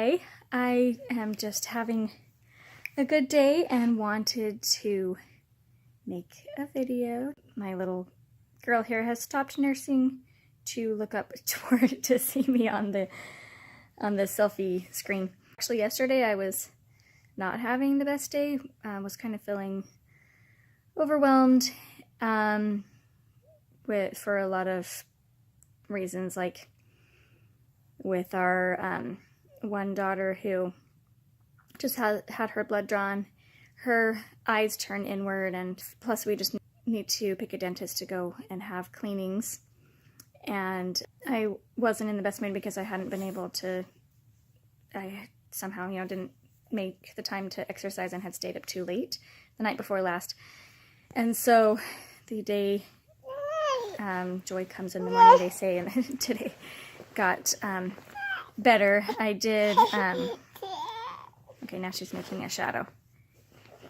Hi, I am just having a good day and wanted to make a video. My little girl here has stopped nursing to look up toward to see me on the selfie screen. Actually, yesterday I was not having the best day. Was kind of feeling overwhelmed for a lot of reasons, like with our one daughter who just had her blood drawn, her eyes turn inward, and plus we just need to pick a dentist to go and have cleanings. And I wasn't in the best mood because I hadn't been able to, I somehow, didn't make the time to exercise and had stayed up too late the night before last. And so the day joy comes in the morning, they say, and today got better. I did, okay, now she's making a shadow.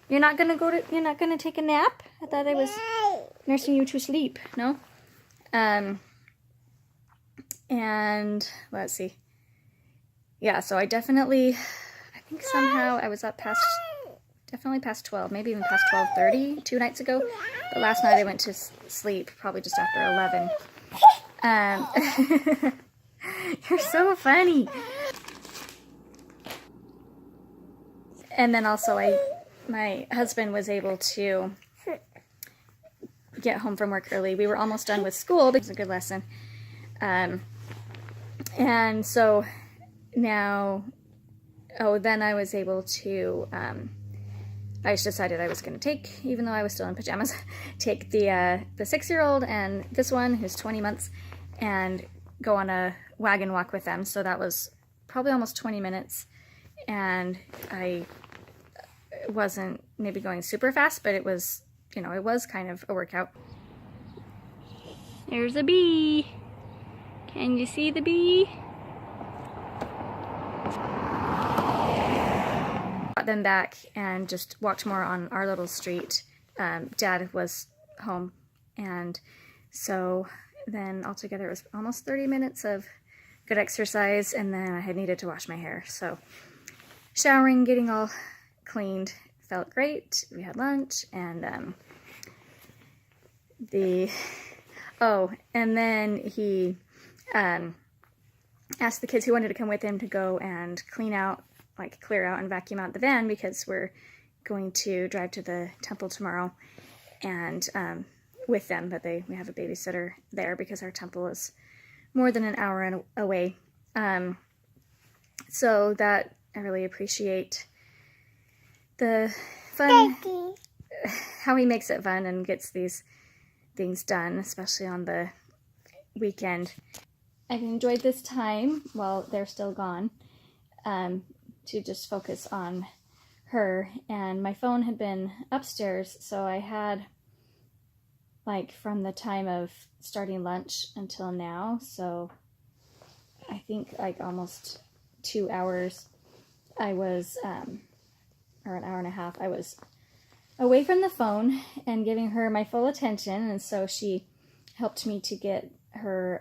You're not gonna take a nap? I thought I was nursing you to sleep, no? And let's see. Yeah, so I think somehow I was up definitely past 12, maybe even past 12:30 2 nights ago. But last night I went to sleep probably just after 11. You're so funny. And then also my husband was able to get home from work early. We were almost done with school, but it was a good lesson. And so now, then I was able to, I just decided I was going to take, even though I was still in pajamas, take the 6-year-old and this one, who's 20 months, and go on a wagon walk with them. So that was probably almost 20 minutes, and I wasn't maybe going super fast, but it was, it was kind of a workout. There's a bee. Can you see the bee? Got them back and just walked more on our little street. Dad was home, and so then altogether it was almost 30 minutes of good exercise, and then I had needed to wash my hair. So showering, getting all cleaned, felt great. We had lunch, and and then he asked the kids who wanted to come with him to go and clear out and vacuum out the van, because we're going to drive to the temple tomorrow and with them, but we have a babysitter there because our temple is more than an hour away. So that I really appreciate the fun, how he makes it fun and gets these things done, especially on the weekend. I've enjoyed this time while they're still gone to just focus on her, and my phone had been upstairs, so I had from the time of starting lunch until now, so I think almost 2 hours I was or an hour and a half I was away from the phone and giving her my full attention. And so she helped me to get her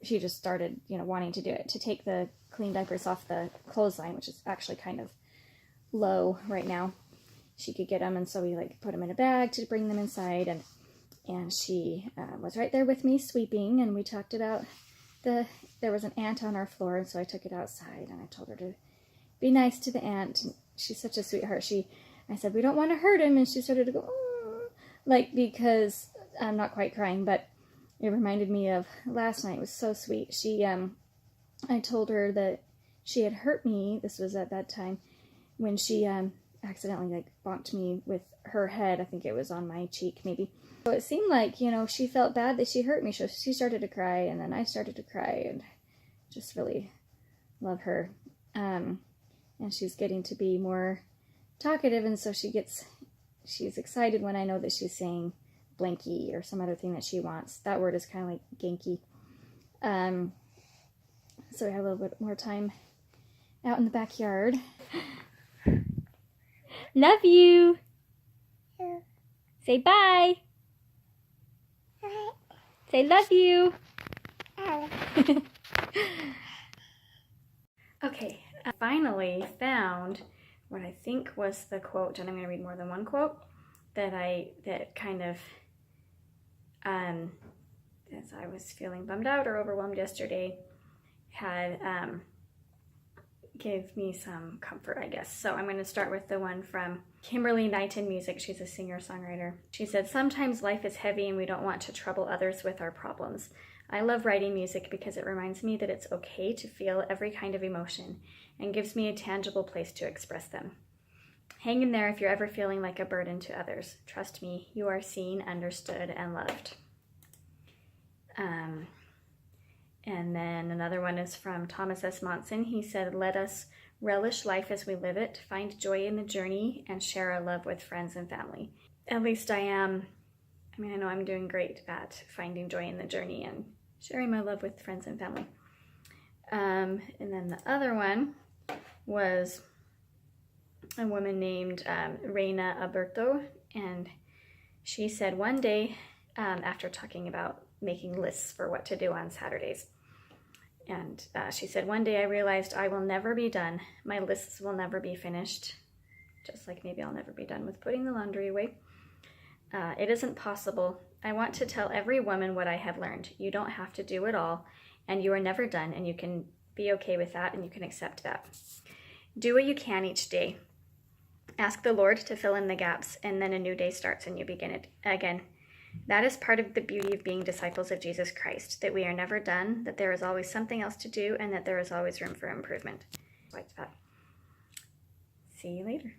she just started wanting to do it, to take the clean diapers off the clothesline, which is actually kind of low right now. She could get them, and so we put them in a bag to bring them inside, and she was right there with me sweeping, and we talked about there was an ant on our floor, and so I took it outside and I told her to be nice to the ant. And she's such a sweetheart. I said, we don't want to hurt him, and she started to go, oh, because I'm not quite crying, but it reminded me of last night. It was so sweet. I told her that she had hurt me. This was at that time when she accidentally bonked me with her head. I think it was on my cheek maybe. So it seemed like, she felt bad that she hurt me. So she started to cry, and then I started to cry, and just really love her. And she's getting to be more talkative, and so she's excited when I know that she's saying blanky or some other thing that she wants. That word is kind of like genki. So we have a little bit more time out in the backyard. Love you. Yeah. Say bye. Bye. Say love you. Bye. Okay, I finally found what I think was the quote, and I'm going to read more than one quote, that kind of, as I was feeling bummed out or overwhelmed yesterday, had gave me some comfort, I guess. So I'm going to start with the one from Kimberly Knight in Music. She's a singer-songwriter. She said, "Sometimes life is heavy and we don't want to trouble others with our problems. I love writing music because it reminds me that it's okay to feel every kind of emotion and gives me a tangible place to express them. Hang in there if you're ever feeling like a burden to others. Trust me, you are seen, understood, and loved." And then another one is from Thomas S. Monson. He said, "Let us relish life as we live it, find joy in the journey, and share our love with friends and family." At least I am. I mean, I know I'm doing great at finding joy in the journey and sharing my love with friends and family. And then the other one was a woman named Reina Alberto, and she said one day, after talking about making lists for what to do on Saturdays, and she said, "One day I realized I will never be done. My lists will never be finished, just like maybe I'll never be done with putting the laundry away. It isn't possible. I want to tell every woman what I have learned. You don't have to do it all, and you are never done, and you can be okay with that, and you can accept that. Do what you can each day. Ask the Lord to fill in the gaps, and then a new day starts and you begin it again. That is part of the beauty of being disciples of Jesus Christ, that we are never done, that there is always something else to do, and that there is always room for improvement." Like that. See you later.